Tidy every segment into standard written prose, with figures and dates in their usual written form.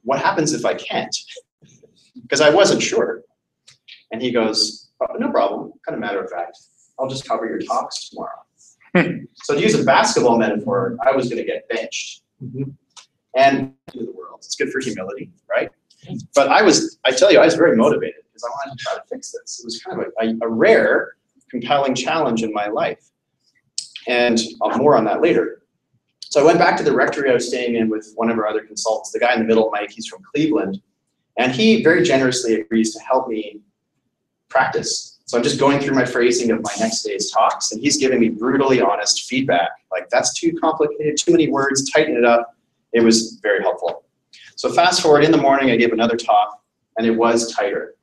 what happens if I can't? Because I wasn't sure. And he goes, oh, no problem, kind of matter of fact. I'll just cover your talks tomorrow. So to use a basketball metaphor, I was going to get benched. And to the world, it's good for humility, right? But I tell you, I was very motivated because I wanted to try to fix this. It was kind of a rare, compelling challenge in my life. And more on that later. So I went back to the rectory I was staying in with one of our other consultants, the guy in the middle, Mike, he's from Cleveland. And he very generously agrees to help me practice. So I'm just going through my phrasing of my next day's talks, and he's giving me brutally honest feedback. Like, that's too complicated, too many words, tighten it up. It was very helpful. So fast forward, in the morning, I gave another talk, and it was tighter.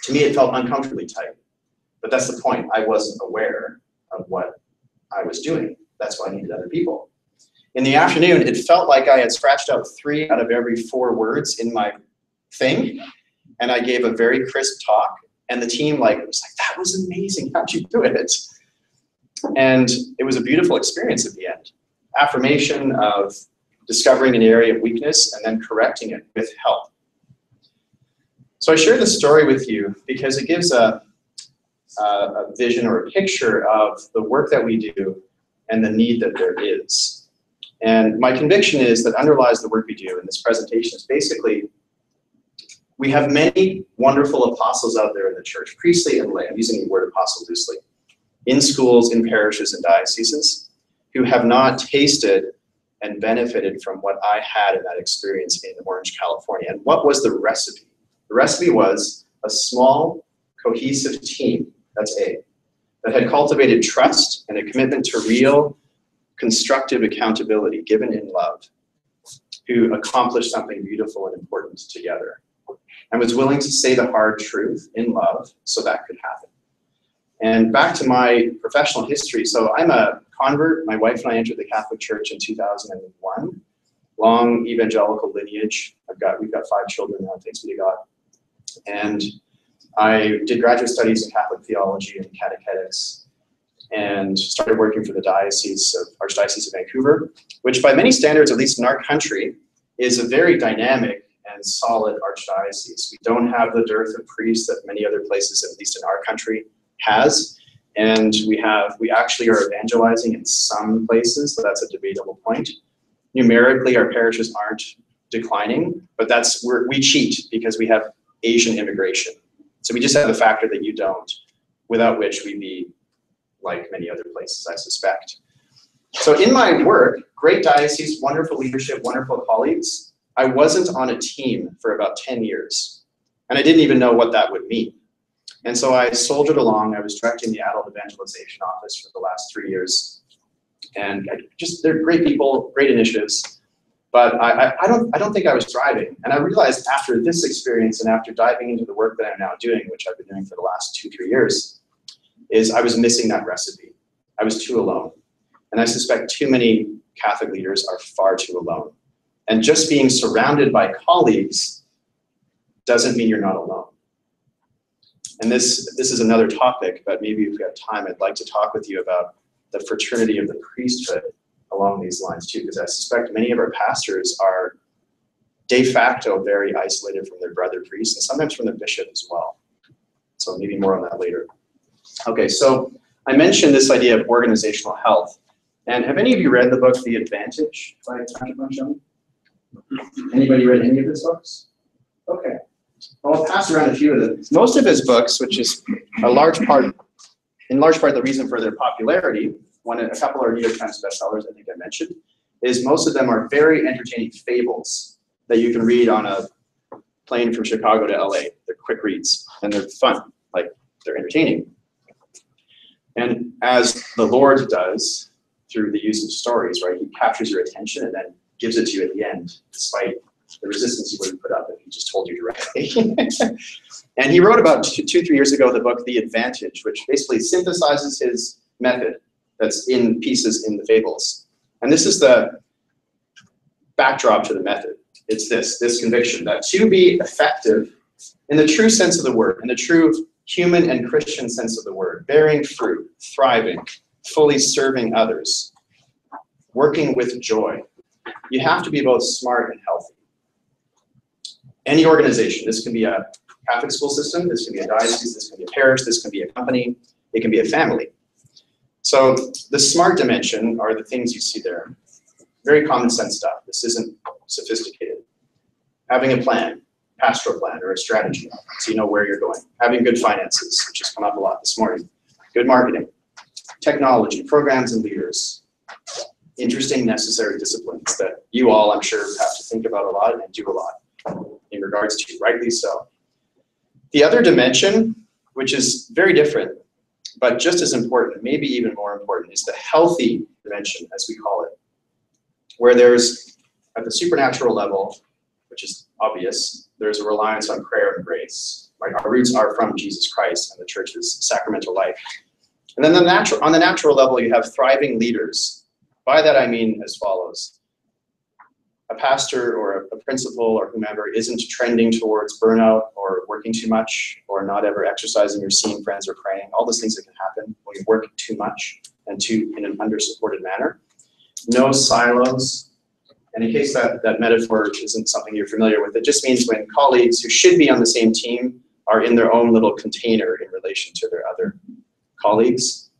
To me, it felt uncomfortably tight. But that's the point. I wasn't aware of what I was doing. That's why I needed other people. In the afternoon, it felt like I had scratched out 3 out of every 4 words in my thing, and I gave a very crisp talk, and the team was like, that was amazing, how'd you do it? And it was a beautiful experience at the end. Affirmation of discovering an area of weakness and then correcting it with help. So I share this story with you because it gives a vision or a picture of the work that we do and the need that there is. And my conviction is that underlies the work we do in this presentation is basically, we have many wonderful apostles out there in the church, priestly and lay, I'm using the word apostle loosely, in schools, in parishes, and dioceses, who have not tasted and benefited from what I had in that experience in Orange, California. And what was the recipe? The recipe was a small, cohesive team, that's A, that had cultivated trust and a commitment to real, constructive accountability given in love, who accomplished something beautiful and important together, and was willing to say the hard truth in love so that could happen. And back to my professional history. So I'm a convert. My wife and I entered the Catholic Church in 2001. Long evangelical lineage. We've got 5 children now, thanks be to God. And I did graduate studies in Catholic theology and catechetics, and started working for the Archdiocese of Vancouver, which by many standards, at least in our country, is a very dynamic and solid archdiocese. We don't have the dearth of priests that many other places, at least in our country, has. And we actually are evangelizing in some places, so that's a debatable point. Numerically, our parishes aren't declining, but we cheat because we have Asian immigration. So we just have a factor that you don't, without which we'd be like many other places, I suspect. So in my work, great diocese, wonderful leadership, wonderful colleagues, I wasn't on a team for about 10 years. And I didn't even know what that would mean. And so I soldiered along. I was directing the adult evangelization office for the last 3 years. And they're great people, great initiatives. But I don't think I was thriving. And I realized after this experience and after diving into the work that I'm now doing, which I've been doing for the last 2-3 years, is I was missing that recipe. I was too alone. And I suspect too many Catholic leaders are far too alone. And just being surrounded by colleagues doesn't mean you're not alone. And this is another topic, but maybe if we have time, I'd like to talk with you about the fraternity of the priesthood along these lines too, because I suspect many of our pastors are de facto very isolated from their brother priests and sometimes from the bishop as well. So maybe more on that later. Okay, so I mentioned this idea of organizational health. And have any of you read the book, The Advantage by Dr. Bunchum? Anybody read any of his books? Okay. Well, I'll pass around a few of them. Most of his books, which is in large part the reason for their popularity, a couple are New York Times bestsellers, I think I mentioned, is most of them are very entertaining fables that you can read on a plane from Chicago to LA. They're quick reads, and they're fun, they're entertaining. And as the Lord does through the use of stories, right, he captures your attention and then gives it to you at the end, despite the resistance you wouldn't put up if he just told you directly. And he wrote about 2-3 years ago the book, The Advantage, which basically synthesizes his method that's in pieces in the fables. And this is the backdrop to the method. It's this conviction that to be effective in the true sense of the word, in the true human and Christian sense of the word, bearing fruit, thriving, fully serving others, working with joy, you have to be both smart and healthy. Any organization. This can be a Catholic school system, this can be a diocese, this can be a parish, this can be a company, it can be a family. So the SMART dimension are the things you see there. Very common sense stuff. This isn't sophisticated. Having a plan, pastoral plan, or a strategy, so you know where you're going. Having good finances, which has come up a lot this morning. Good marketing, technology, programs and leaders. Interesting, necessary disciplines that you all, I'm sure, have to think about a lot and do a lot in regards to, rightly so. The other dimension, which is very different, but just as important, maybe even more important, is the healthy dimension, as we call it, where there's, at the supernatural level, which is obvious, there's a reliance on prayer and grace. Right? Our roots are from Jesus Christ and the church's sacramental life. And then on the natural level, you have thriving leaders. By that I mean as follows. A pastor or a principal or whomever isn't trending towards burnout or working too much or not ever exercising or seeing friends or praying. All those things that can happen when you work too much and in an under-supported manner. No silos. And in case that metaphor isn't something you're familiar with, it just means when colleagues who should be on the same team are in their own little container in relation to their other colleagues.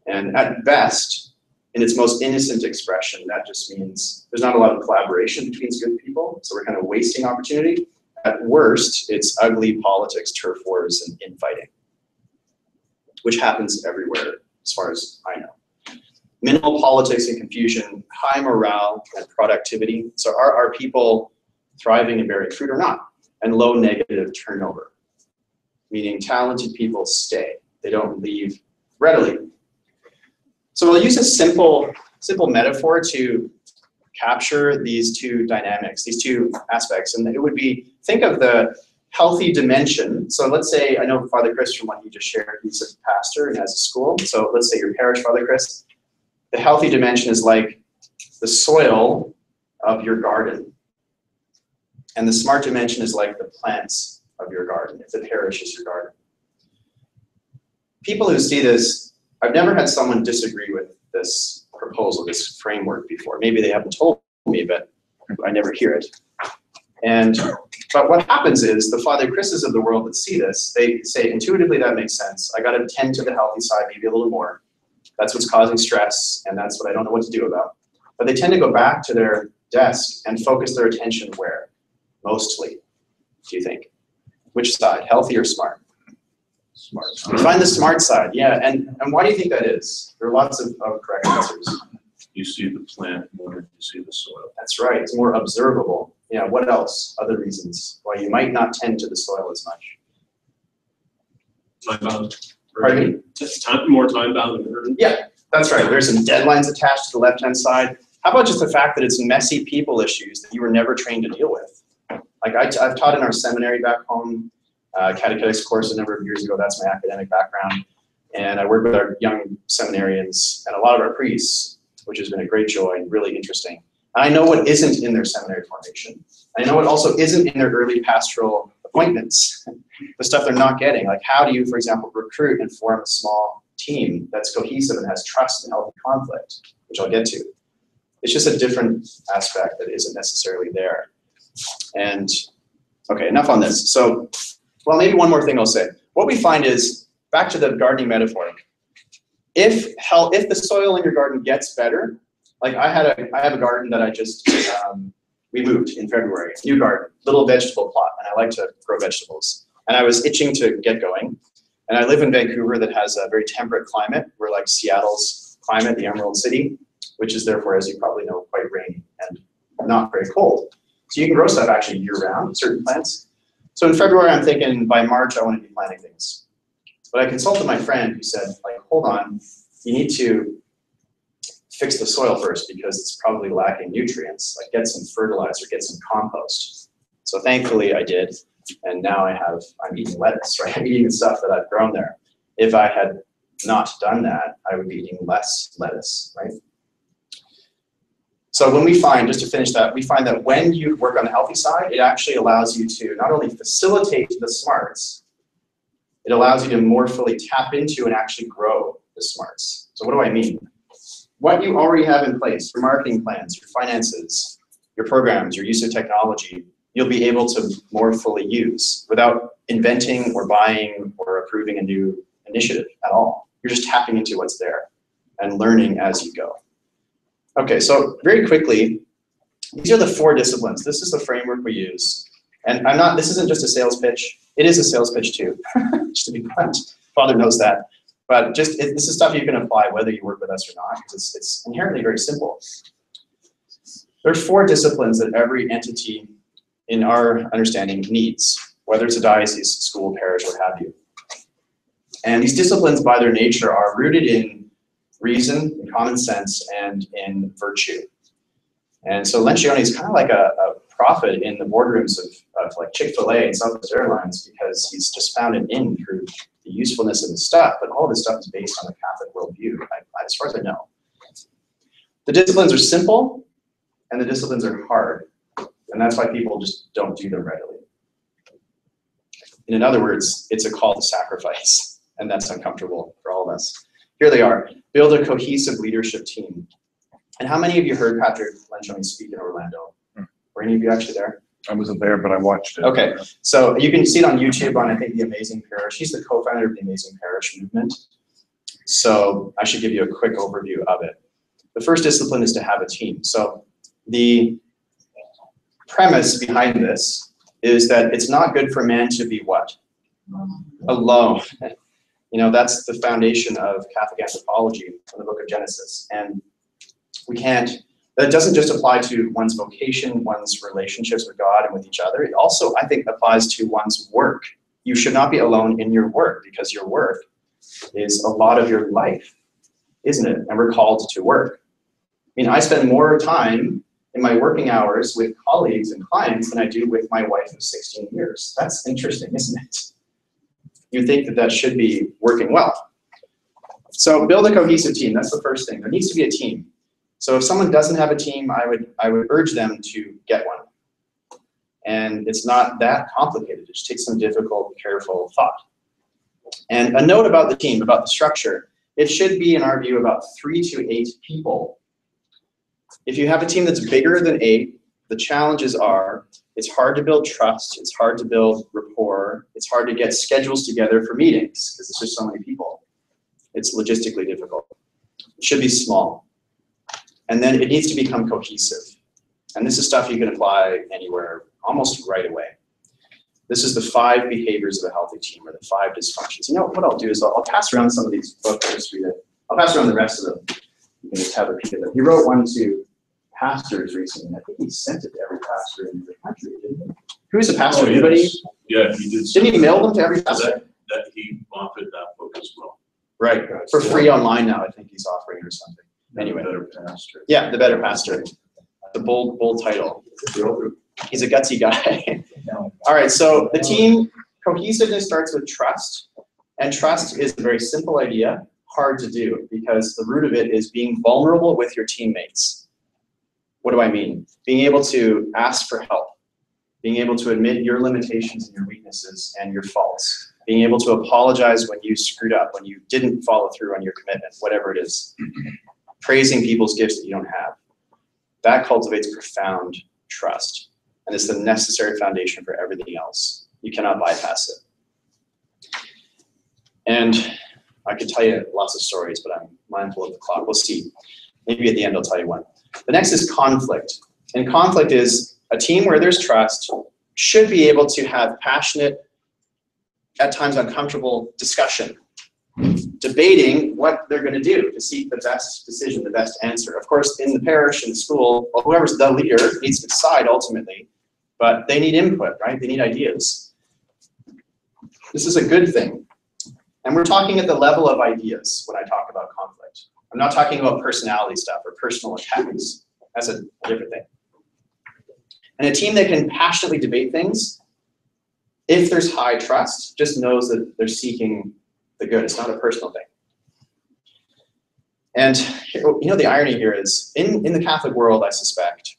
And at best, in its most innocent expression, that just means there's not a lot of collaboration between good people, so we're kind of wasting opportunity. At worst, it's ugly politics, turf wars, and infighting, which happens everywhere, as far as I know. Minimal politics and confusion, high morale and productivity. So are people thriving and bearing fruit or not? And low negative turnover, meaning talented people stay. They don't leave readily. So we'll use a simple metaphor to capture these two dynamics, these two aspects. And it would be, think of the healthy dimension. So let's say, I know Father Chris from what he just shared, he's a pastor and has a school. So let's say your parish, Father Chris. The healthy dimension is like the soil of your garden. And the smart dimension is like the plants of your garden, if the parish is your garden. People who see this, I've never had someone disagree with this proposal, this framework before. Maybe they haven't told me, but I never hear it. But what happens is the Father Chris's of the world that see this, they say intuitively that makes sense. I got to tend to the healthy side maybe a little more. That's what's causing stress, and that's what I don't know what to do about. But they tend to go back to their desk and focus their attention where? Mostly, do you think? Which side, healthy or smart? Smart. Find the smart side, yeah. And why do you think that is? There are lots of correct answers. You see the plant more than you see the soil. That's right. It's more observable. Yeah. What else? Other reasons why you might not tend to the soil as much. Time bound. Pardon me? More time bound than urgent. Yeah, that's right. There's some deadlines attached to the left-hand side. How about just the fact that it's messy people issues that you were never trained to deal with? Like I've taught in our seminary back home. Catechetics course a number of years ago. That's my academic background. And I work with our young seminarians and a lot of our priests, which has been a great joy and really interesting. And I know what isn't in their seminary formation. I know what also isn't in their early pastoral appointments, the stuff they're not getting. Like how do you, for example, recruit and form a small team that's cohesive and has trust and healthy conflict, which I'll get to. It's just a different aspect that isn't necessarily there. And okay, enough on this. So, well, maybe one more thing I'll say. What we find is, back to the gardening metaphor, if the soil in your garden gets better, like I have a garden that I just, we moved in February, new garden, little vegetable plot, and I like to grow vegetables. And I was itching to get going. And I live in Vancouver that has a very temperate climate. We're like Seattle's climate, the Emerald City, which is therefore, as you probably know, quite rainy and not very cold. So you can grow stuff actually year-round, certain plants. So in February, I'm thinking by March, I want to be planting things. But I consulted my friend who said, like, hold on, you need to fix the soil first because it's probably lacking nutrients. Like get some fertilizer, get some compost. So thankfully I did. And now I'm eating lettuce, right? I'm eating the stuff that I've grown there. If I had not done that, I would be eating less lettuce, right? So when we find, just to finish that, we find that when you work on the healthy side, it actually allows you to not only facilitate the smarts, it allows you to more fully tap into and actually grow the smarts. So what do I mean? What you already have in place, your marketing plans, your finances, your programs, your use of technology, you'll be able to more fully use without inventing or buying or approving a new initiative at all. You're just tapping into what's there and learning as you go. Okay, so very quickly, these are the 4 disciplines. This is the framework we use. And this isn't just a sales pitch. It is a sales pitch too, just to be blunt. Father knows that. But this is stuff you can apply whether you work with us or not, because it's inherently very simple. There's 4 disciplines that every entity in our understanding needs, whether it's a diocese, school, parish, what have you. And these disciplines by their nature are rooted in reason, in common sense, and in virtue. And so Lencioni is kind of like a prophet in the boardrooms of like Chick-fil-A and Southwest Airlines, because he's just found an in through the usefulness of his stuff, but all this stuff is based on the Catholic worldview, as far as I know. The disciplines are simple, and the disciplines are hard, and that's why people just don't do them readily. In other words, it's a call to sacrifice, and that's uncomfortable for all of us. Here they are. Build a cohesive leadership team. And how many of you heard Patrick Lencioni speak in Orlando? Were any of you actually there? I wasn't there, but I watched it. Okay, so you can see it on YouTube on, I think, The Amazing Parish. He's the co-founder of the Amazing Parish movement. So I should give you a quick overview of it. The first discipline is to have a team. So the premise behind this is that it's not good for man to be what? Alone. You know, that's the foundation of Catholic anthropology in the book of Genesis. And we can't, that doesn't just apply to one's vocation, one's relationships with God and with each other. It also, I think, applies to one's work. You should not be alone in your work, because your work is a lot of your life, isn't it? And we're called to work. I mean, I spend more time in my working hours with colleagues and clients than I do with my wife of 16 years. That's interesting, isn't it? You think that that should be working well. So build a cohesive team. That's the first thing. There needs to be a team. So if someone doesn't have a team, I would urge them to get one. And it's not that complicated. It just takes some difficult, careful thought. And a note about the team, about the structure. It should be, in our view, about 3 to 8 people. If you have a team that's bigger than 8, the challenges are, it's hard to build trust, it's hard to build rapport, it's hard to get schedules together for meetings, because it's just so many people. It's logistically difficult. It should be small. And then it needs to become cohesive. And this is stuff you can apply anywhere almost right away. This is the 5 behaviors of a healthy team, or the 5 dysfunctions. You know, what I'll do is I'll pass around some of these books, just read it. I'll pass around the rest of them. You can just have a peek at them. He wrote one to pastors recently, and I think he sent it to every pastor in the country, didn't he? Who is a pastor? Anybody? Yes. Yeah, he did. Didn't he mail them to every pastor? That he offered that book as well. Right, for free online now, I think he's offering it or something. Anyway. The Better Pastor. Yeah, The Better Pastor. The bold title. He's a gutsy guy. All right, so the team cohesiveness starts with trust. And trust is a very simple idea, hard to do, because the root of it is being vulnerable with your teammates. What do I mean? Being able to ask for help. Being able to admit your limitations and your weaknesses and your faults. Being able to apologize when you screwed up, when you didn't follow through on your commitment, whatever it is. Praising people's gifts that you don't have. That cultivates profound trust. And it's the necessary foundation for everything else. You cannot bypass it. And I could tell you lots of stories, but I'm mindful of the clock. We'll see. Maybe at the end I'll tell you one. The next is conflict. And conflict is a team where there's trust should be able to have passionate, at times uncomfortable discussion, debating what they're going to do to seek the best decision, the best answer. Of course, in the parish, in the school, well, whoever's the leader needs to decide ultimately, but they need input, right? They need ideas. This is a good thing. And we're talking at the level of ideas when I talk about conflict. I'm not talking about personality stuff or personal attacks. That's a different thing. And a team that can passionately debate things, if there's high trust, just knows that they're seeking the good. It's not a personal thing. And you know, the irony here is, in the Catholic world, I suspect,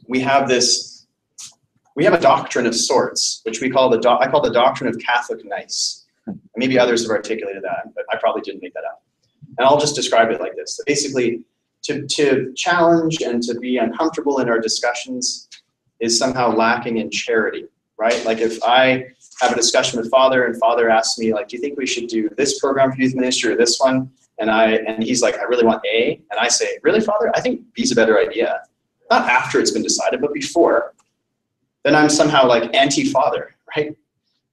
we have a doctrine of sorts, which I call the doctrine of Catholic nice. Maybe others have articulated that, but I probably didn't make that up. And I'll just describe it like this. So basically, to challenge and to be uncomfortable in our discussions, is somehow lacking in charity, right? Like if I have a discussion with Father and Father asks me, like, do you think we should do this program for youth ministry or this one? And he's like, I really want A. And I say, really, Father? I think B's a better idea. Not after it's been decided, but before. Then I'm somehow like anti-Father, right?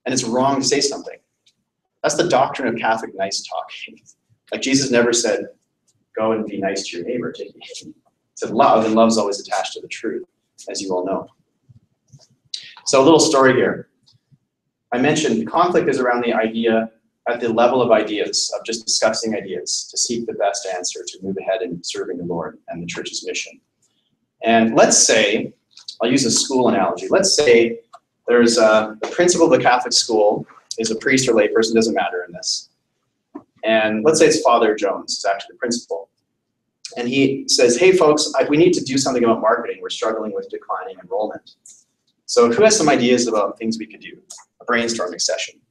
And it's wrong to say something. That's the doctrine of Catholic nice talking. Like Jesus never said, go and be nice to your neighbor. He said love, and love's always attached to the truth, as you all know. So a little story here. I mentioned conflict is around the idea at the level of ideas, of just discussing ideas to seek the best answer to move ahead in serving the Lord and the church's mission. And let's say, I'll use a school analogy. Let's say there's the principal of the Catholic school is a priest or layperson, doesn't matter in this. And let's say it's Father Jones, who's actually the principal. And he says, hey folks, we need to do something about marketing. We're struggling with declining enrollment. So who has some ideas about things we could do? A brainstorming session.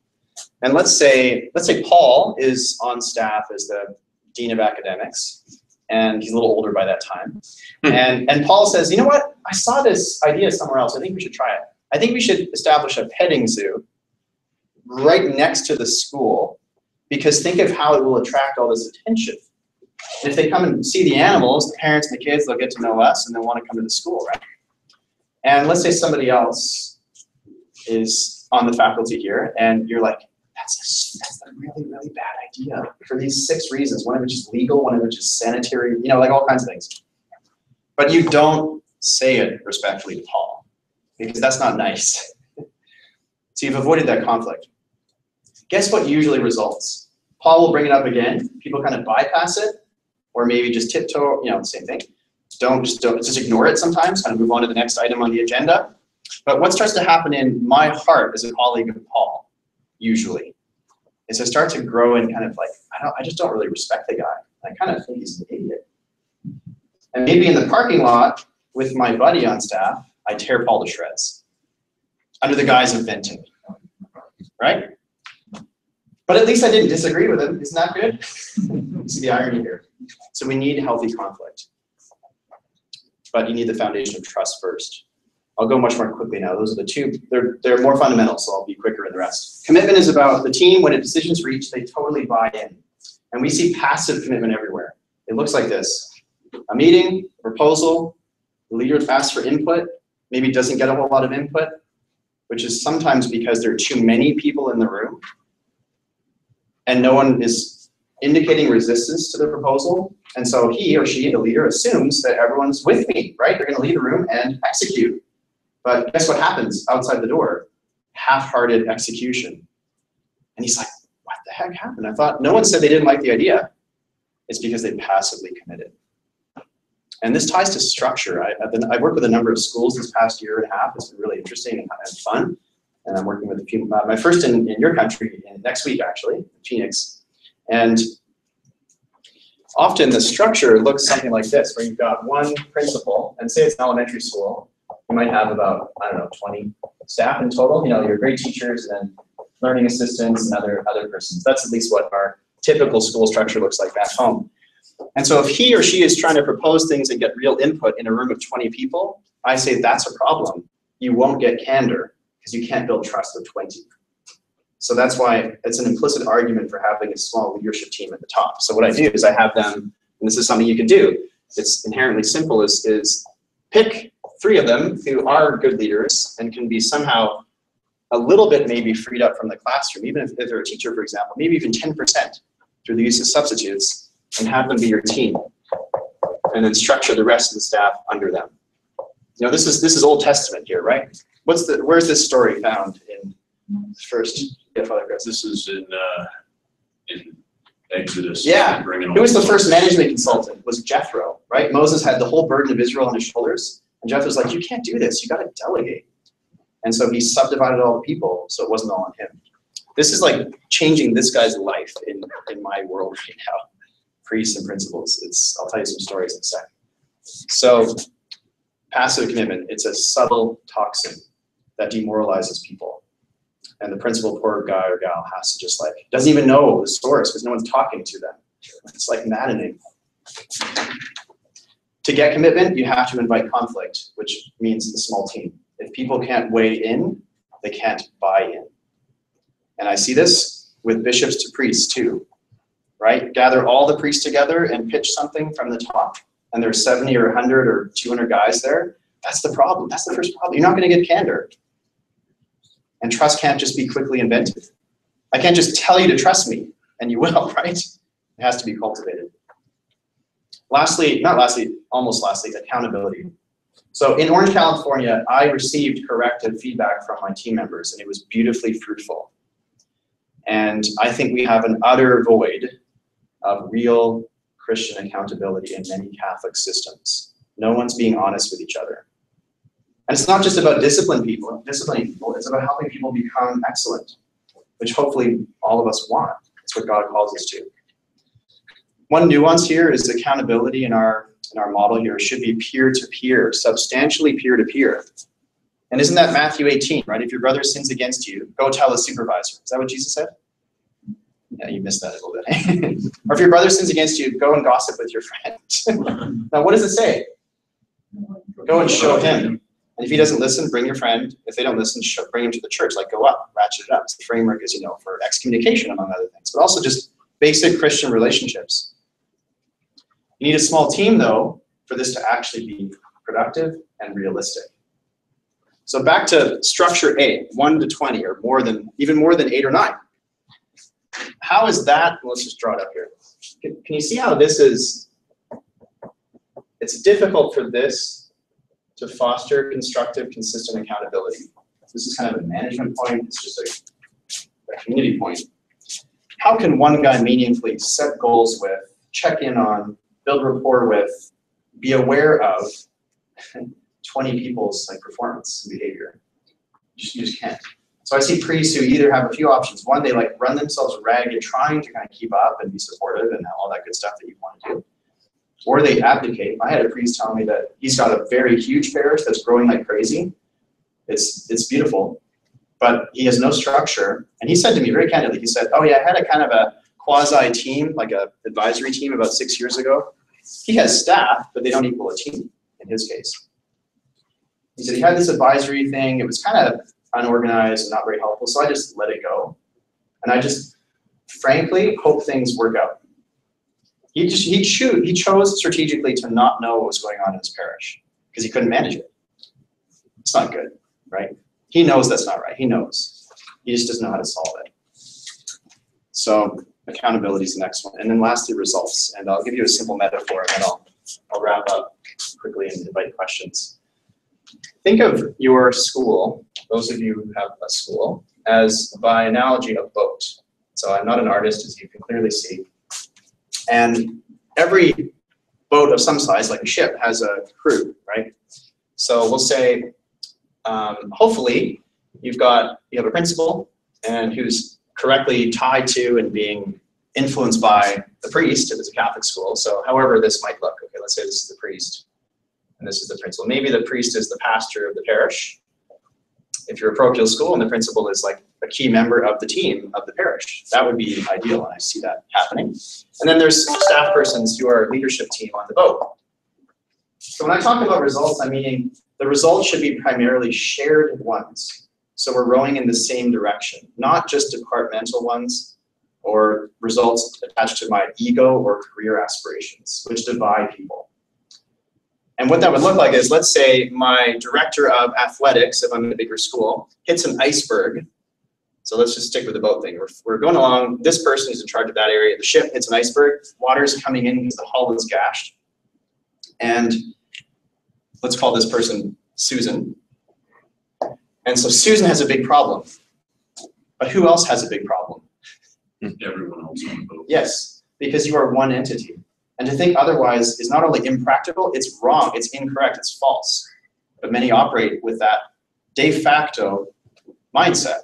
And let's say Paul is on staff as the Dean of Academics, and he's a little older by that time. And Paul says, you know what? I saw this idea somewhere else. I think we should try it. I think we should establish a petting zoo right next to the school, because think of how it will attract all this attention. And if they come and see the animals, the parents and the kids, they'll get to know us and they'll want to come to the school, right? And let's say somebody else is on the faculty here, and you're like, that's a really, really bad idea for these 6 reasons. One of which is legal, one of which is sanitary, you know, like all kinds of things. But you don't say it respectfully to Paul, because that's not nice. So you've avoided that conflict. Guess what usually results? Paul will bring it up again. People kind of bypass it, or maybe just tiptoe, you know, the same thing. Just ignore it sometimes, kind of move on to the next item on the agenda. But what starts to happen in my heart as a colleague of Paul, usually, is I start to grow in kind of like, I just don't really respect the guy. I kind of think he's an idiot. And maybe in the parking lot with my buddy on staff, I tear Paul to shreds under the guise of venting, right? But at least I didn't disagree with him. Isn't that good? See the irony here. So we need healthy conflict. But you need the foundation of trust first. I'll go much more quickly now. Those are the two. They're more fundamental, so I'll be quicker in the rest. Commitment is about the team. When a decision's reached, they totally buy in. And we see passive commitment everywhere. It looks like this. A meeting, a proposal, the leader asks for input, maybe doesn't get a whole lot of input, which is sometimes because there are too many people in the room and no one is indicating resistance to the proposal. And so he or she, the leader, assumes that everyone's with me, right? They're going to leave the room and execute. But guess what happens outside the door? Half-hearted execution. And he's like, what the heck happened? I thought no one said they didn't like the idea. It's because they passively committed. And this ties to structure. I've worked with a number of schools this past year and a half. It's been really interesting and fun. And I'm working with a few, my first in your country next week, actually, in Phoenix. And often the structure looks something like this, where you've got one principal, and say it's an elementary school, you might have about, 20 staff in total, your grade teachers and then learning assistants and other persons. That's at least what our typical school structure looks like back home. And so if he or she is trying to propose things and get real input in a room of 20 people, I say that's a problem. You won't get candor because you can't build trust with 20. So that's why it's an implicit argument for having a small leadership team at the top. So what I do is I have them, and this is something you can do. It's inherently simple, is pick 3 of them who are good leaders and can be somehow a little bit maybe freed up from the classroom, even if they're a teacher, for example, maybe even 10% through the use of substitutes, and have them be your team, and then structure the rest of the staff under them. This is Old Testament here, right? Where's this story found in first? Yeah, Father Chris. This is in Exodus. Yeah. Who was the first management consultant? It was Jethro, right? Moses had the whole burden of Israel on his shoulders, and Jethro's like, you can't do this. You got to delegate. And so he subdivided all the people, so it wasn't all on him. This is like changing this guy's life in my world right now. Priests and principles. I'll tell you some stories in a second. So passive commitment, it's a subtle toxin that demoralizes people. And the principal, poor guy or gal, has to just doesn't even know the source because no one's talking to them. It's like maddening. To get commitment, you have to invite conflict, which means a small team. If people can't weigh in, they can't buy in. And I see this with bishops to priests too, right? Gather all the priests together and pitch something from the top, and there's 70 or 100 or 200 guys there. That's the problem. That's the first problem. You're not going to get candor. And trust can't just be quickly invented. I can't just tell you to trust me, and you will, right? It has to be cultivated. Lastly, not lastly, almost lastly, accountability. So in Orange, California, I received corrective feedback from my team members, and it was beautifully fruitful. And I think we have an utter void of real Christian accountability in many Catholic systems. No one's being honest with each other. And it's not just about disciplining people, it's about helping people become excellent, which hopefully all of us want. That's what God calls us to. One nuance here is accountability in our model here should be peer-to-peer, substantially peer-to-peer. And isn't that Matthew 18, right? If your brother sins against you, go tell the supervisor. Is that what Jesus said? Yeah, you missed that a little bit. Or if your brother sins against you, go and gossip with your friend. Now, what does it say? Go and show him. And if he doesn't listen, bring your friend. If they don't listen, bring him to the church. Like, go up, ratchet it up. So the framework is, for excommunication, among other things, but also just basic Christian relationships. You need a small team, though, for this to actually be productive and realistic. So back to structure A, 1 to 20, or even more than 8 or 9. How is that? Let's just draw it up here. Can you see how this is? It's difficult for this to foster constructive, consistent accountability. This is kind of a management point. It's just a community point. How can one guy meaningfully set goals with, check in on, build rapport with, be aware of 20 people's performance and behavior? You just can't. So I see priests who either have a few options. One, they run themselves ragged trying to kind of keep up and be supportive and all that good stuff that you want to do. Or they abdicate. I had a priest tell me that he's got a very huge parish that's growing like crazy. It's beautiful, but he has no structure. And he said to me very candidly, he said, oh yeah, I had a kind of a quasi team, like a advisory team about 6 years ago. He has staff, but they don't equal a team in his case. He said he had this advisory thing. It was kind of unorganized and not very helpful, so I just let it go. And I just, frankly, hope things work out. He chose strategically to not know what was going on in his parish because he couldn't manage it. It's not good, right? He knows that's not right. He knows. He just doesn't know how to solve it. So accountability is the next one. And then lastly, results. And I'll give you a simple metaphor and then I'll wrap up quickly and invite questions. Think of your school, those of you who have a school, as by analogy a boat. So I'm not an artist, as you can clearly see. And every boat of some size, like a ship, has a crew, right? So we'll say, hopefully, you have a principal and who's correctly tied to and being influenced by the priest if it's a Catholic school. So however this might look, okay, let's say this is the priest and this is the principal. Maybe the priest is the pastor of the parish. If you're a parochial school and the principal is like a key member of the team of the parish, that would be ideal, and I see that happening. And then there's staff persons who are leadership team on the boat. So when I talk about results, I'm meaning the results should be primarily shared ones. So we're rowing in the same direction, not just departmental ones or results attached to my ego or career aspirations, which divide people. And what that would look like is, let's say my director of athletics, if I'm in a bigger school, hits an iceberg. So let's just stick with the boat thing. We're going along, this person is in charge of that area. The ship hits an iceberg, water's coming in because the hull is gashed. And let's call this person Susan. And so Susan has a big problem. But who else has a big problem? Everyone else on the boat. Yes, because you are one entity. And to think otherwise is not only impractical, it's wrong, it's incorrect, it's false. But many operate with that de facto mindset.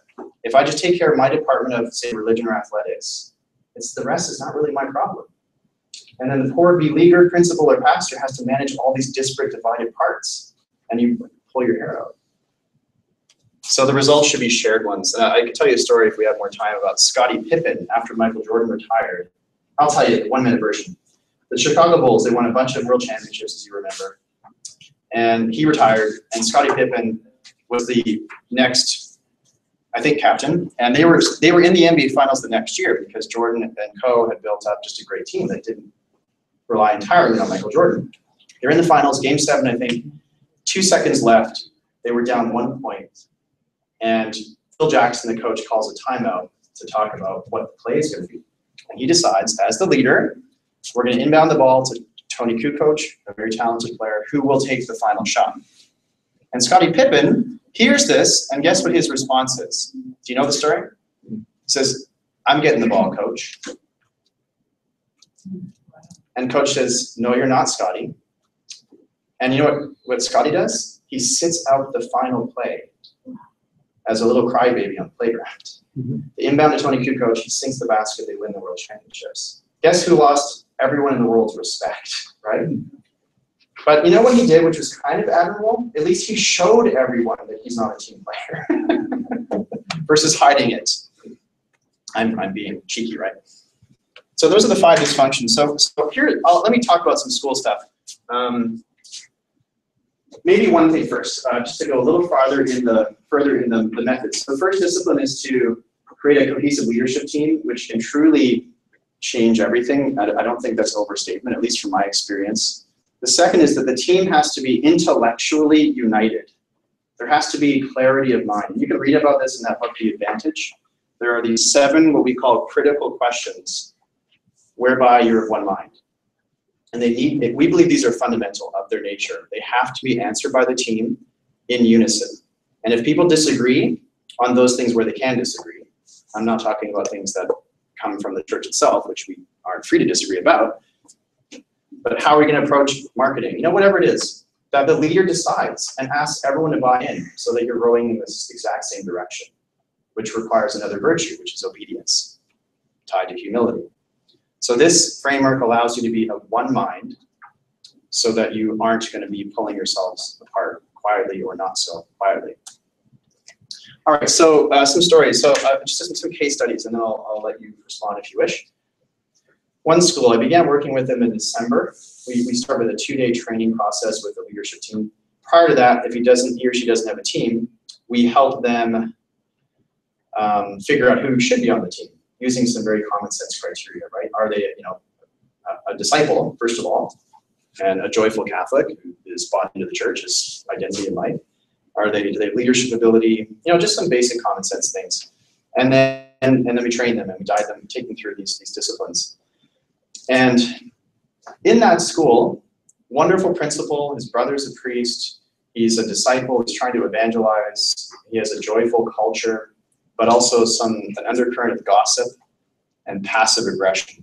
If I just take care of my department of, say, religion or athletics, the rest is not really my problem. And then the poor beleaguered principal or pastor has to manage all these disparate, divided parts, and you pull your hair out. So the results should be shared ones. I could tell you a story if we had more time about Scottie Pippen after Michael Jordan retired. I'll tell you the 1-minute version. The Chicago Bulls, they won a bunch of world championships, as you remember. And he retired, and Scottie Pippen was the next, I think, captain, and they were in the NBA Finals the next year because Jordan and co had built up just a great team that didn't rely entirely on Michael Jordan. They're in the finals, game 7, I think, 2 seconds left. They were down 1 point, and Phil Jackson, the coach, calls a timeout to talk about what the play is going to be. And he decides, as the leader, we're going to inbound the ball to Tony Kukoc, a very talented player, who will take the final shot. And Scottie Pippen hears this, and guess what his response is? Do you know the story? He says, "I'm getting the ball, coach." And coach says, "No, you're not, Scottie." And you know what Scottie does? He sits out the final play as a little crybaby on the playground. They inbound to Tony Kukoc, he sinks the basket, they win the world championships. Guess who lost everyone in the world's respect, right? But you know what he did, which was kind of admirable? At least he showed everyone that he's not a team player versus hiding it. I'm being cheeky, right? So those are the 5 dysfunctions. So here, let me talk about some school stuff. Maybe one thing first, just to go a little further in the methods. The first discipline is to create a cohesive leadership team, which can truly change everything. I don't think that's an overstatement, at least from my experience. The second is that the team has to be intellectually united. There has to be clarity of mind. You can read about this in that book, The Advantage. There are these 7 what we call critical questions whereby you're of one mind. And we believe these are fundamental of their nature. They have to be answered by the team in unison. And if people disagree on those things where they can disagree, I'm not talking about things that come from the church itself, which we aren't free to disagree about, but how are we going to approach marketing? You know, whatever it is, that the leader decides and asks everyone to buy in so that you're rowing in this exact same direction, which requires another virtue, which is obedience, tied to humility. So this framework allows you to be of one mind so that you aren't going to be pulling yourselves apart quietly or not so quietly. All right, so some stories. So just some case studies, and then I'll let you respond if you wish. One school, I began working with them in December. We start with a 2-day training process with the leadership team. Prior to that, if he or she doesn't have a team, we help them figure out who should be on the team, using some very common sense criteria, right? Are they, a disciple, first of all, and a joyful Catholic who is bought into the church, his identity in life? Do they have leadership ability? Just some basic common sense things. And then we train them and we guide them, take them through these disciplines. And in that school, wonderful principal, his brother's a priest, he's a disciple, he's trying to evangelize, he has a joyful culture, but also an undercurrent of gossip and passive aggression.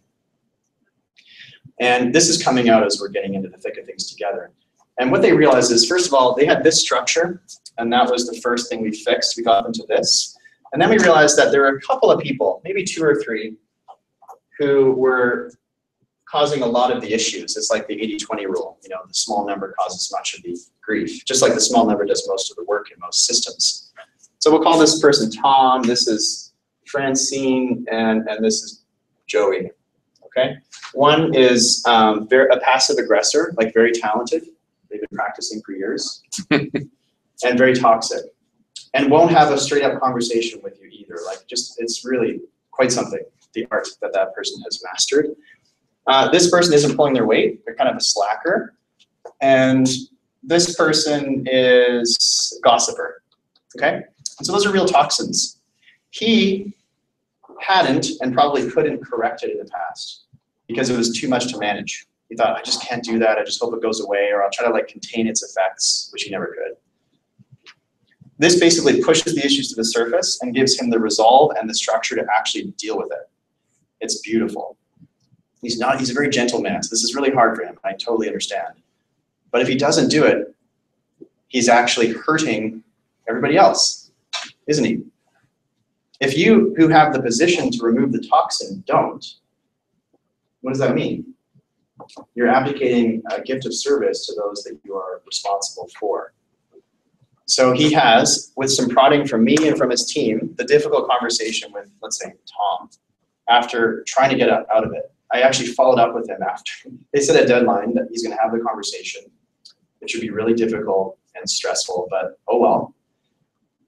And this is coming out as we're getting into the thick of things together. And what they realized is, first of all, they had this structure, and that was the first thing we fixed. We got them to this. And then we realized that there were a couple of people, maybe 2 or 3, who were causing a lot of the issues. It's like the 80-20 rule. The small number causes much of the grief, just like the small number does most of the work in most systems. So we'll call this person Tom, this is Francine, and this is Joey, okay? One is a passive aggressor, like very talented. They've been practicing for years, and very toxic, and won't have a straight up conversation with you either. It's really quite something, the art that person has mastered. This person isn't pulling their weight. They're kind of a slacker. And this person is gossiper, okay? And so those are real toxins. He hadn't and probably couldn't correct it in the past because it was too much to manage. He thought, I just can't do that. I just hope it goes away, or I'll try to contain its effects, which he never could. This basically pushes the issues to the surface and gives him the resolve and the structure to actually deal with it. It's beautiful. He's a very gentle man, so this is really hard for him. I totally understand. But if he doesn't do it, he's actually hurting everybody else, isn't he? If you who have the position to remove the toxin don't, what does that mean? You're abdicating a gift of service to those that you are responsible for. So he has, with some prodding from me and from his team, the difficult conversation with, let's say, Tom, after trying to get out of it. I actually followed up with him after. They set a deadline that he's going to have the conversation. It should be really difficult and stressful, but oh well.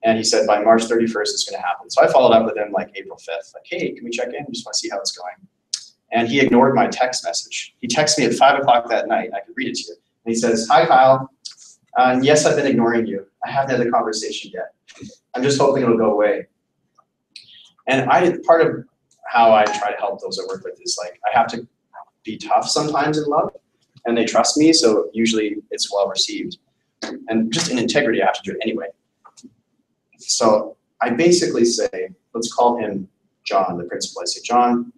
And he said, by March 31st, it's going to happen. So I followed up with him like April 5th, like, hey, can we check in? Just want to see how it's going. And he ignored my text message. He texted me at 5 o'clock that night. I could read it to you. And he says, hi, Kyle. Yes, I've been ignoring you. I haven't had the conversation yet. I'm just hoping it'll go away. And part of how I try to help those I work with is like, I have to be tough sometimes in love, and they trust me, so usually it's well received. And just in integrity, I have to do it anyway. So I basically say, let's call him John, the principal. I say, John,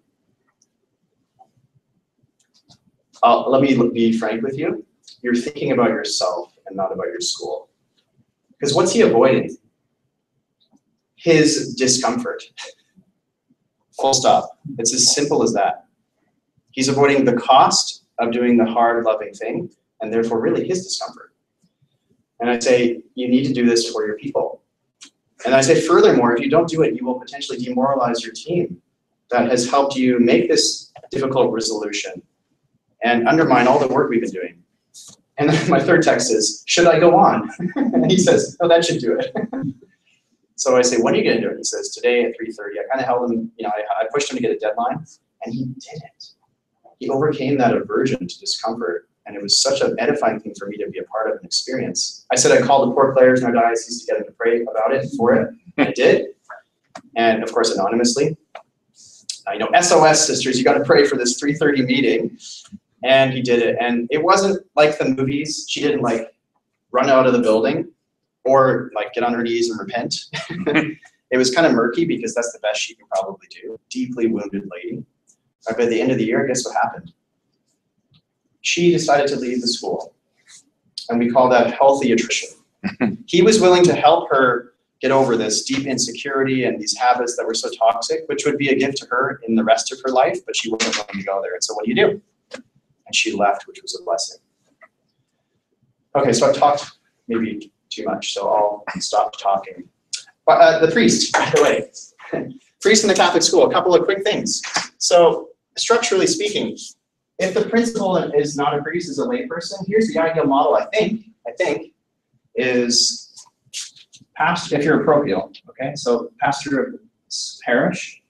let me be frank with you. You're thinking about yourself and not about your school. Because what's he avoiding? His discomfort. Full stop. It's as simple as that. He's avoiding the cost of doing the hard, loving thing, and therefore really his discomfort. And I say, you need to do this for your people. And I say, furthermore, if you don't do it, you will potentially demoralize your team that has helped you make this difficult resolution and undermine all the work we've been doing. And then my third text is, should I go on? And he says, no, that should do it. So I say, when are you going to do it? He says, today at 3:30. I kind of held him, I pushed him to get a deadline, and he did it. He overcame that aversion to discomfort, and it was such an edifying thing for me to be a part of an experience. I said I called the poor players in our diocese to get them to pray about it, for it, and I did. And of course, anonymously. SOS sisters, you got to pray for this 3:30 meeting. And he did it. And it wasn't like the movies. She didn't like run out of the building or like get on her knees and repent. It was kind of murky because that's the best she can probably do. Deeply wounded lady. But by the end of the year, guess what happened? She decided to leave the school. And we call that healthy attrition. He was willing to help her get over this deep insecurity and these habits that were so toxic, which would be a gift to her in the rest of her life, but she wasn't willing to go there. And so what do? And she left, which was a blessing. Okay, so I've talked maybe too much, so I'll stop talking. But the priest, by the way. Priest in the Catholic school, a couple of quick things. So structurally speaking, if the principal is not a priest, is a layperson, here's the ideal model, I think, is pastor, if you're a parochial, okay? So pastor of parish,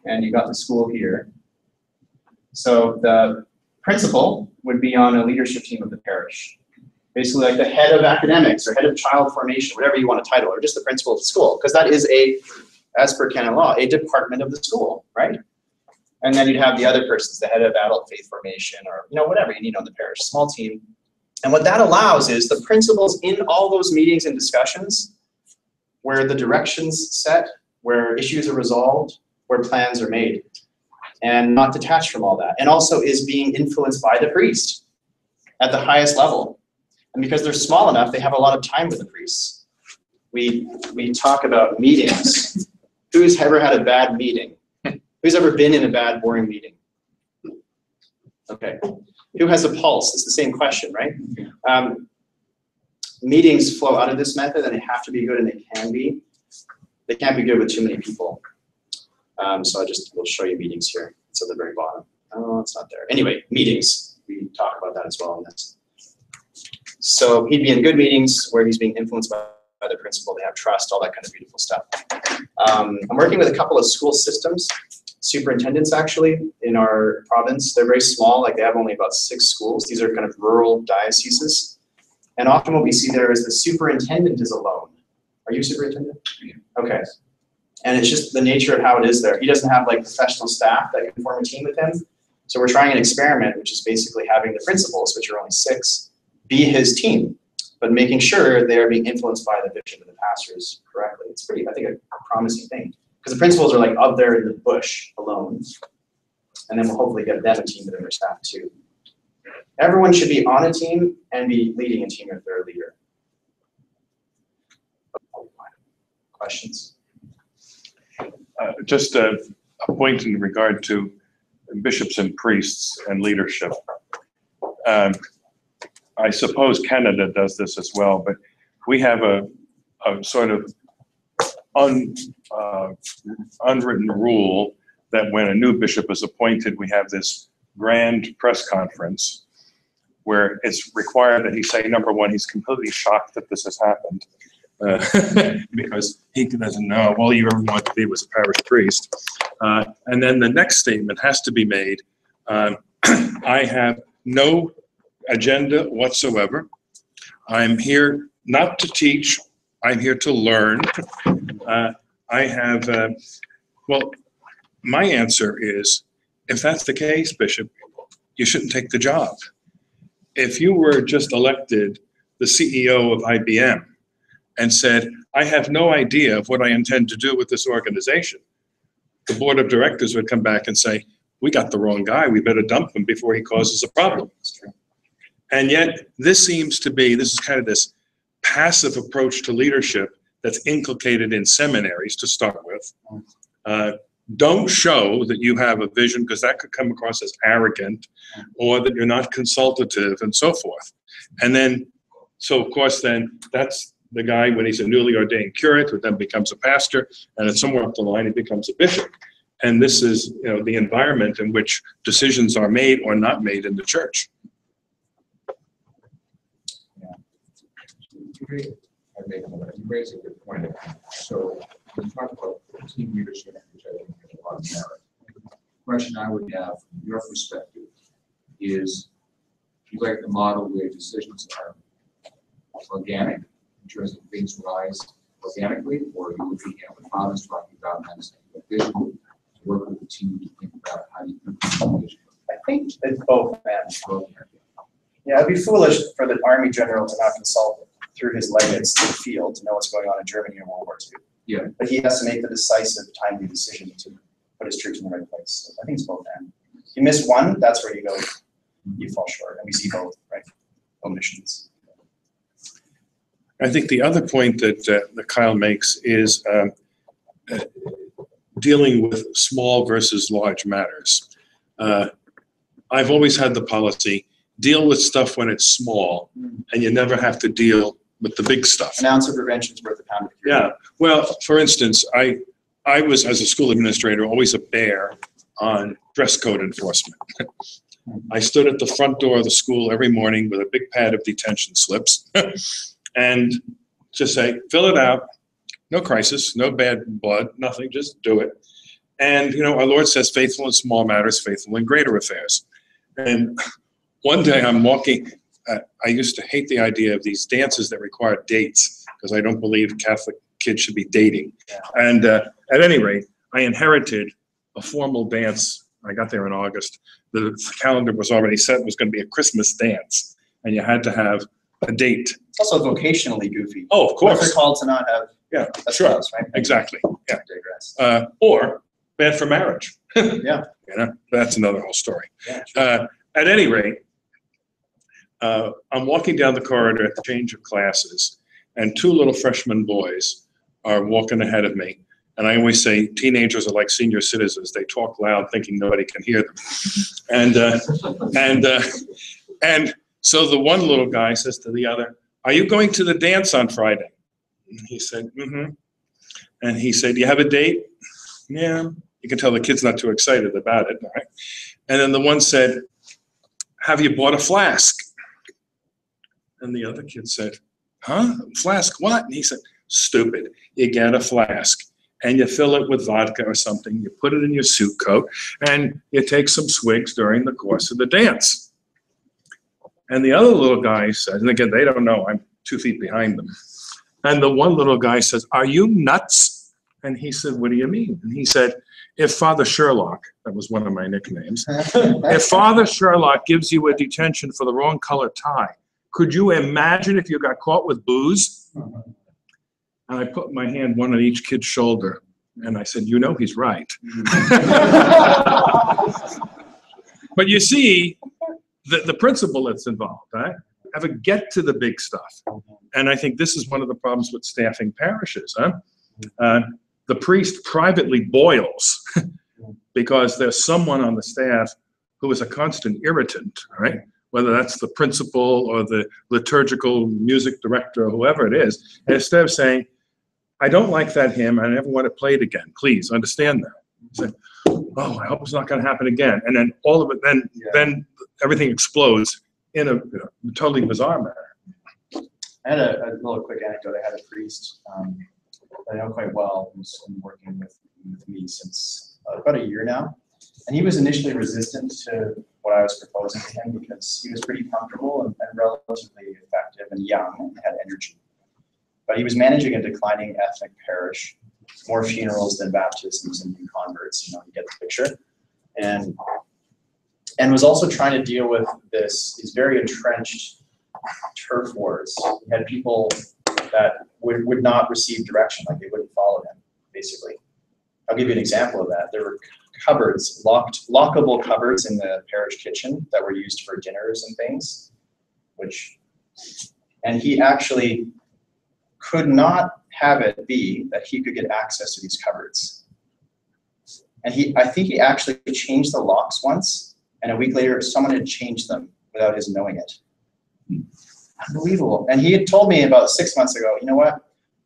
and you got the school here. So the principal would be on a leadership team of the parish. Basically like the head of academics or head of child formation, whatever you want to title, or just the principal of the school, because that is as per canon law, a department of the school, right? And then you'd have the other persons, the head of adult faith formation, or whatever you need on the parish, small team. And what that allows is the principals in all those meetings and discussions where the directions set, where issues are resolved, where plans are made, and not detached from all that. And also is being influenced by the priest at the highest level. And because they're small enough, they have a lot of time with the priests. We talk about meetings. Who's ever had a bad meeting? Who's ever been in a bad, boring meeting? Okay. Who has a pulse? It's the same question, right? Meetings flow out of this method, and they have to be good, and they can be. They can't be good with too many people. So we'll show you meetings here. It's at the very bottom. Oh, it's not there. Anyway, meetings. We talk about that as well in this. So he'd be in good meetings where he's being influenced by the principal. They have trust, all that kind of beautiful stuff. I'm working with a couple of school systems, superintendents actually, in our province. They're very small, like they have only about 6 schools. These are kind of rural dioceses. And often what we see there is the superintendent is alone. Are you superintendent? Yeah. Okay. And it's just the nature of how it is there. He doesn't have like professional staff that can form a team with him. So we're trying an experiment, which is basically having the principals, which are only 6, be his team, but making sure they're being influenced by the bishop and the pastors correctly. It's pretty, I think, a promising thing. Because the principals are like up there in the bush alone. And then we'll hopefully get them a team within their staff too. Everyone should be on a team and be leading a team if they're a leader. Questions? Just a point in regard to bishops and priests and leadership. I suppose Canada does this as well, but we have a sort of unwritten rule that when a new bishop is appointed, we have this grand press conference where it's required that he say, number one, he's completely shocked that this has happened. because he doesn't know, all you ever wanted to be was a parish priest. And then the next statement has to be made. I have no agenda whatsoever. I'm here not to teach. I'm here to learn. Well, my answer is, if that's the case, Bishop, you shouldn't take the job. If you were just elected the CEO of IBM and said, I have no idea of what I intend to do with this organization, the board of directors would come back and say, we got the wrong guy. We better dump him before he causes a problem. And yet this is kind of this passive approach to leadership that's inculcated in seminaries to start with. Don't show that you have a vision, because that could come across as arrogant, or that you're not consultative and so forth. And then, so of course, then that's the guy when he's a newly ordained curate who then becomes a pastor, and then somewhere up the line he becomes a bishop. And this is, the environment in which decisions are made or not made in the church. You raise a good point. So when you talk about team leadership, which I think has a lot of merit, the question I would have from your perspective is, you like the model where decisions are organic, in terms of things rise organically, or are you looking at what Father's talking about, and that's a vision to work with the team to think about how you can vision? I think it's both, man. Yeah, it'd be foolish for the Army general to not consult through his legates to the field to know what's going on in Germany in World War II. Yeah. But he has to make the decisive, timely decision to put his troops in the right place. So I think it's both, man. You miss one, that's where you fall short. And we see both, right? Omissions. I think the other point that Kyle makes is dealing with small versus large matters. I've always had the policy, deal with stuff when it's small, and you never have to deal with the big stuff. An ounce of prevention is worth a pound of cure. Yeah. Well, for instance, I was, as a school administrator, always a bear on dress code enforcement. I stood at the front door of the school every morning with a big pad of detention slips and just say, fill it out. No crisis, no bad blood, nothing, just do it. And, our Lord says, faithful in small matters, faithful in greater affairs. And one day I'm walking, I used to hate the idea of these dances that require dates, because I don't believe Catholic kids should be dating. Yeah. And at any rate, I inherited a formal dance. I got there in August. The calendar was already set. It was going to be a Christmas dance, and you had to have a date. It's also vocationally goofy. Oh, of What if course. they're called to not have a Sure. spouse, right? Exactly. Yeah. Digress. Or bad for marriage. Yeah. That's another whole story. Yeah, sure. At any rate, I'm walking down the corridor at the change of classes, and two little freshman boys are walking ahead of me. And I always say teenagers are like senior citizens. They talk loud thinking nobody can hear them. And so the one little guy says to the other, are you going to the dance on Friday? And he said, mm-hmm. And he said, do you have a date? Yeah. You can tell the kid's not too excited about it, right? And then the one said, have you bought a flask? And the other kid said, huh? Flask what? And he said, stupid. You get a flask and you fill it with vodka or something. You put it in your suit coat and you take some swigs during the course of the dance. And the other little guy said, and again, they don't know, I'm 2 feet behind them. And the one little guy says, are you nuts? And he said, what do you mean? And he said, if Father Sherlock, that was one of my nicknames, if Father Sherlock gives you a detention for the wrong color tie, could you imagine if you got caught with booze? And I put my hand one on each kid's shoulder, and I said, he's right. But you see, the principle that's involved, right? Have a get to the big stuff. And I think this is one of the problems with staffing parishes, huh? The priest privately boils because there's someone on the staff who is a constant irritant, right? Whether that's the principal or the liturgical music director or whoever it is. And instead of saying, I don't like that hymn, I never want it played again, please understand that. Say, oh, I hope it's not going to happen again. And then all of it, then everything explodes in a totally bizarre manner. I had a little quick anecdote. I had a priest that I know quite well who's been working with me since about a year now. And he was initially resistant to what I was proposing to him because he was pretty comfortable and relatively effective and young and had energy. But he was managing a declining ethnic parish, more funerals than baptisms and new converts, you get the picture. And was also trying to deal with these very entrenched turf wars. He had people that would not receive direction, like they wouldn't follow him, basically. I'll give you an example of that. There were cupboards, lockable cupboards in the parish kitchen that were used for dinners and things, and he actually could not have it be that he could get access to these cupboards. And I think he actually changed the locks once, and a week later, someone had changed them without his knowing it. Unbelievable. And he had told me about 6 months ago, you know what?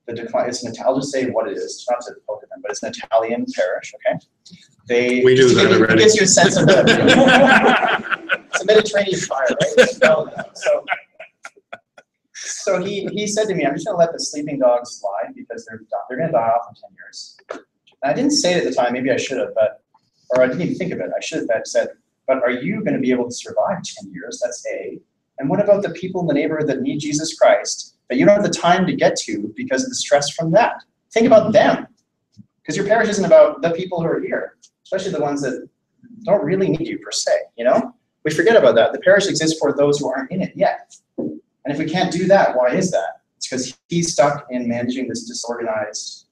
The decline, I'll just say what it is, not to poke at them, but it's an Italian parish, okay? We do that already. It gives you a sense of the, it's a Mediterranean fire, right? So he said to me, I'm just gonna let the sleeping dogs slide because they're gonna die off in 10 years. And I didn't say it at the time, maybe I should have, or I didn't even think of it. I should have said, but are you gonna be able to survive 10 years? That's A. And what about the people in the neighborhood that need Jesus Christ that you don't have the time to get to because of the stress from that? Think about them. Because your parish isn't about the people who are here, especially the ones that don't really need you per se, We forget about that. The parish exists for those who aren't in it yet. And if we can't do that, why is that? It's because he's stuck in managing this disorganized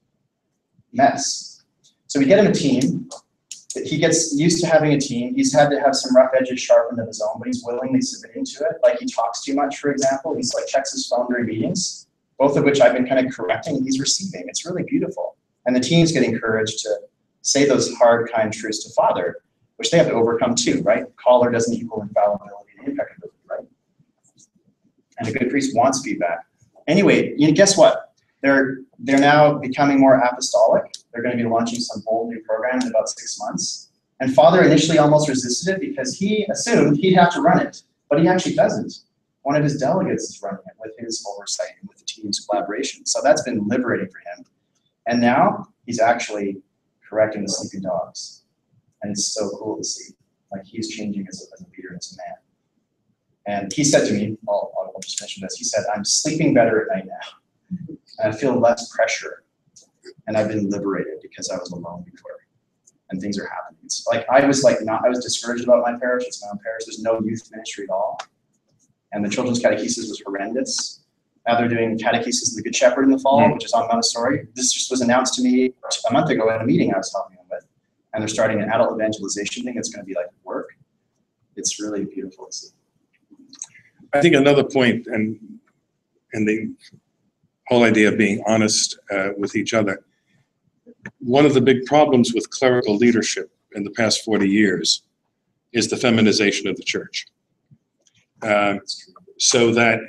mess. So we get him a team. He gets used to having a team. He's had to have some rough edges sharpened of his own, but he's willingly submitting to it. Like he talks too much, for example. He's like checks his phone during meetings, both of which I've been kind of correcting and he's receiving. It's really beautiful. And the team's getting encouraged to say those hard, kind truths to Father, which they have to overcome too, right? Collar doesn't equal infallibility and impeccability, right? And a good priest wants feedback. Anyway, guess what? They're now becoming more apostolic. They're going to be launching some bold new program in about 6 months. And Father initially almost resisted it because he assumed he'd have to run it, but he actually doesn't. One of his delegates is running it with his oversight and with the team's collaboration. So that's been liberating for him. And now he's actually correcting the sleeping dogs. And it's so cool to see. Like he's changing as a leader and as a man. And he said to me, I'll just mention this, he said, I'm sleeping better at night now. And I feel less pressure. And I've been liberated because I was alone before. And things are happening. It's like I was discouraged about my parish. It's my own parish. There's no youth ministry at all. And the children's catechesis was horrendous. Now they're doing catechesis of the Good Shepherd in the fall, which is on Montessori. This just was announced to me a month ago at a meeting I was helping them with. And they're starting an adult evangelization thing that's going to be like work. It's really beautiful to see. I think another point, and the whole idea of being honest with each other, one of the big problems with clerical leadership in the past 40 years is the feminization of the church. So that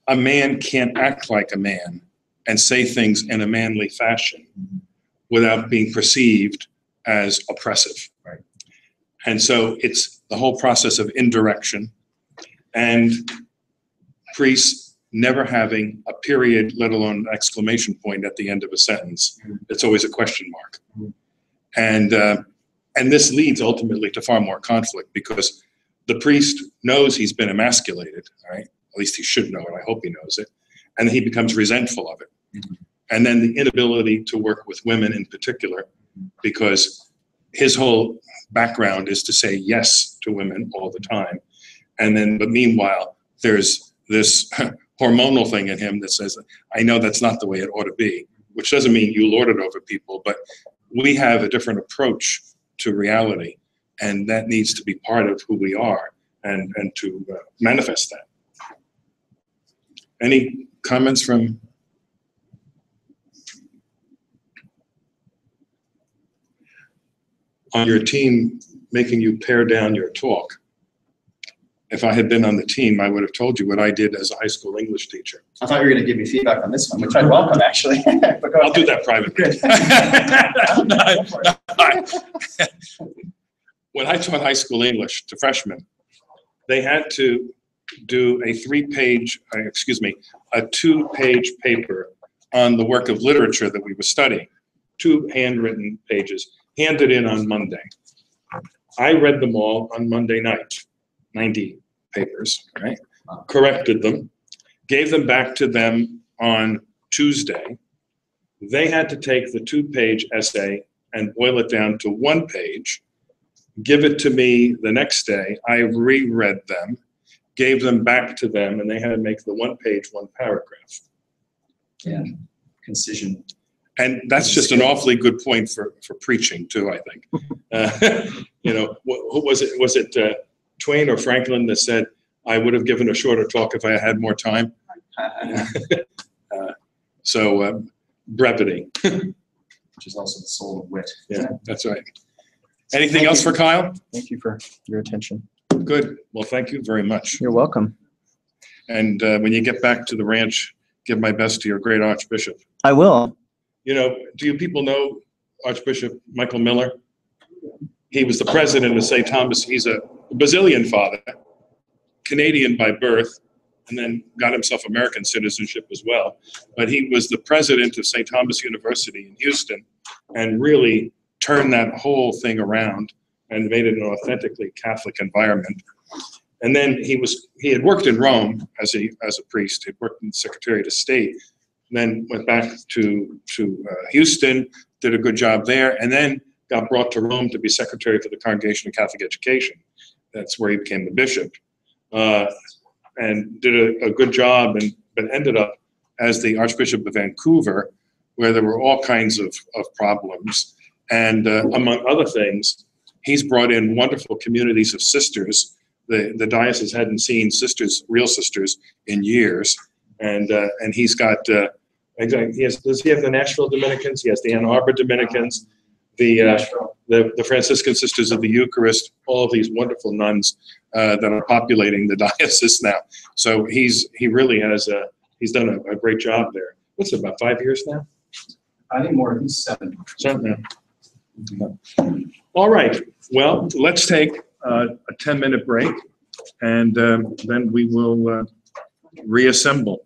a man can't act like a man and say things in a manly fashion without being perceived as oppressive. Right. And so it's the whole process of indirection and priests never having a period, let alone an exclamation point at the end of a sentence. It's always a question mark. And this leads ultimately to far more conflict because the priest knows he's been emasculated, right? At least he should know it. I hope he knows it. And he becomes resentful of it. And then the inability to work with women in particular, because his whole background is to say yes to women all the time. And then, but meanwhile, there's this hormonal thing in him that says, I know that's not the way it ought to be, which doesn't mean you lord it over people, but we have a different approach to reality. And that needs to be part of who we are and to manifest that. Any comments from? On your team making you pare down your talk. If I had been on the team, I would have told you what I did as a high school English teacher. I thought you were going to give me feedback on this one, which I'd welcome actually. I'll do that privately. When I taught high school English to freshmen, they had to do a 2-page paper on the work of literature that we were studying, 2 handwritten pages, handed in on Monday. I read them all on Monday night, 90 papers, right? Corrected them, gave them back to them on Tuesday. They had to take the 2-page essay and boil it down to 1 page, give it to me the next day. I reread them, gave them back to them, and they had to make the 1 page, 1 paragraph. Yeah, concision. And that's just an awfully good point for preaching too, I think. You know, who was it? Was it Twain or Franklin that said, "I would have given a shorter talk if I had more time"? So brevity. Which is also the soul of wit. Yeah, that's right. Anything else for Kyle? Thank you for your attention. Good. Well, thank you very much. You're welcome. And when you get back to the ranch, give my best to your great Archbishop. I will. You know, do you people know Archbishop Michael Miller? He was the president of St. Thomas. He's a Basilian father, Canadian by birth, and then got himself American citizenship as well. But he was the president of St. Thomas University in Houston and really turned that whole thing around and made it an authentically Catholic environment. And then he had worked in Rome as a priest. He'd worked in the Secretariat of State, then went back to Houston, did a good job there, and then got brought to Rome to be secretary for the Congregation of Catholic Education. That's where he became the bishop, and did a good job, but ended up as the Archbishop of Vancouver, where there were all kinds of problems. And among other things, he's brought in wonderful communities of sisters. The diocese hadn't seen real sisters in years. And he's got, does he have the Nashville Dominicans? He has the Ann Arbor Dominicans, the Franciscan Sisters of the Eucharist, all of these wonderful nuns that are populating the diocese now. So he really has he's done a great job there. What's it, about 5 years now? I think more, he's 7. Something. All right. Well, let's take a 10-minute break, and then we will reassemble.